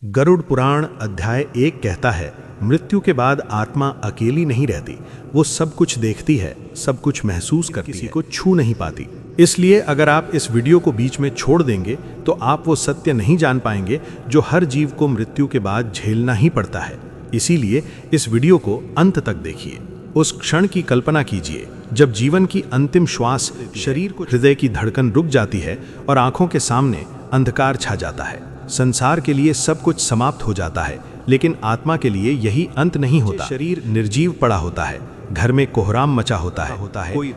गरुड़ पुराण अध्याय 1 कहता है, मृत्यु के बाद आत्मा अकेली नहीं रहती। वो सब कुछ देखती है, सब कुछ महसूस करती है, किसी को छू नहीं पाती। इसलिए अगर आप इस वीडियो को बीच में छोड़ देंगे तो आप वो सत्य नहीं जान पाएंगे जो हर जीव को मृत्यु के बाद झेलना ही पड़ता है। इसीलिए इस वीडियो को अंत तक देखिए। उस क्षण की कल्पना कीजिए जब जीवन की अंतिम श्वास शरीर को, हृदय की धड़कन रुक जाती है और आंखों के सामने अंधकार छा जाता है। संसार के लिए सब कुछ समाप्त हो जाता है, लेकिन आत्मा के लिए यही अंत नहीं होता। शरीर निर्जीव पड़ा होता है, घर में कोहराम मचा होता है,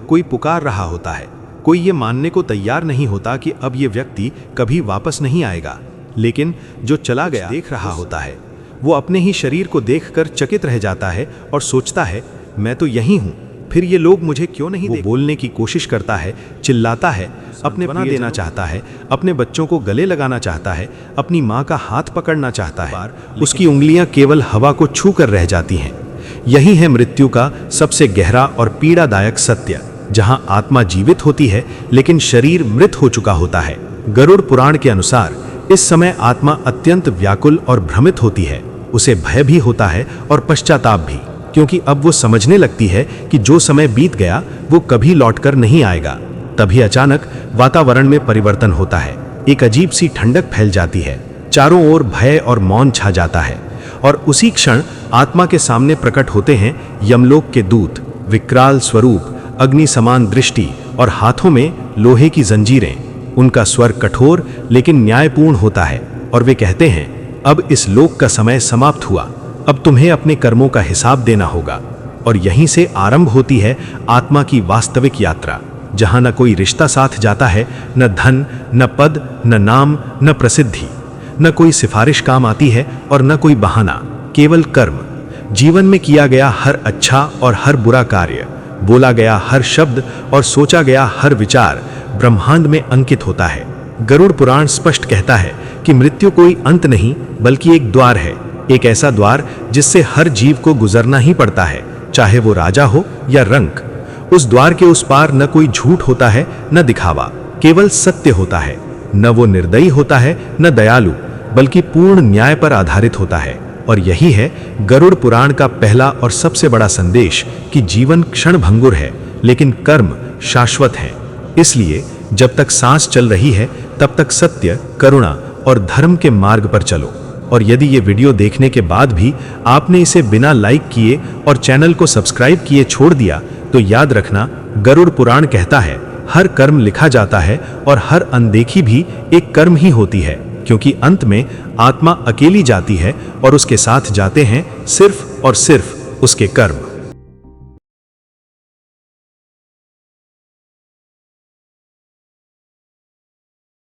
कोई पुकार रहा होता है। कोई ये मानने को तैयार नहीं होता कि अब ये व्यक्ति कभी वापस नहीं आएगा, लेकिन जो चला गया देख रहा होता है। वो अपने ही शरीर को देखकर चकित रह जाता है और सोचता है, मैं तो यही हूँ, फिर ये लोग मुझे क्यों नहीं देखते? वो बोलने की कोशिश करता है, चिल्लाता है, अपने बना देना चाहता है, अपने बच्चों को गले लगाना चाहता है, अपनी माँ का हाथ पकड़ना चाहता है। उसकी उंगलियां केवल हवा को छू कर रह जाती हैं। यही है मृत्यु का सबसे गहरा और पीड़ादायक सत्य, जहां आत्मा जीवित होती है लेकिन शरीर मृत हो चुका होता है। गरुड़ पुराण के अनुसार इस समय आत्मा अत्यंत व्याकुल और भ्रमित होती है। उसे भय भी होता है और पश्चाताप भी, क्योंकि अब वो समझने लगती है कि जो समय बीत गया वो कभी लौटकर नहीं आएगा। तभी अचानक वातावरण में परिवर्तन होता है। एक अजीब सी ठंडक फैल जाती है, चारों ओर भय और मौन छा जाता है। और उसी क्षण आत्मा के सामने प्रकट होते हैं यमलोक के दूत, विकराल स्वरूप, अग्नि समान दृष्टि और हाथों में लोहे की जंजीरें। उनका स्वर कठोर लेकिन न्यायपूर्ण होता है और वे कहते हैं, अब इस लोक का समय समाप्त हुआ, अब तुम्हें अपने कर्मों का हिसाब देना होगा। और यहीं से आरंभ होती है आत्मा की वास्तविक यात्रा, जहां न कोई रिश्ता साथ जाता है, न धन, न पद, न नाम, न प्रसिद्धि, न कोई सिफारिश काम आती है और न कोई बहाना, केवल कर्म। जीवन में किया गया हर अच्छा और हर बुरा कार्य, बोला गया हर शब्द और सोचा गया हर विचार ब्रह्मांड में अंकित होता है। गरुड़ पुराण स्पष्ट कहता है कि मृत्यु कोई अंत नहीं बल्कि एक द्वार है, एक ऐसा द्वार जिससे हर जीव को गुजरना ही पड़ता है, चाहे वो राजा हो या रंक। उस द्वार के उस पार न कोई झूठ होता है, न दिखावा, केवल सत्य होता है। न वो निर्दयी होता है, न दयालु, बल्कि पूर्ण न्याय पर आधारित होता है। और यही है गरुड़ पुराण का पहला और सबसे बड़ा संदेश कि जीवन क्षणभंगुर है लेकिन कर्म शाश्वत है। इसलिए जब तक सांस चल रही है तब तक सत्य, करुणा और धर्म के मार्ग पर चलो। और यदि ये वीडियो देखने के बाद भी आपने इसे बिना लाइक किए और चैनल को सब्सक्राइब किए छोड़ दिया, तो याद रखना, गरुड़ पुराण कहता है, हर कर्म लिखा जाता है और हर अनदेखी भी एक कर्म ही होती है, क्योंकि अंत में आत्मा अकेली जाती है और उसके साथ जाते हैं सिर्फ और सिर्फ उसके कर्म।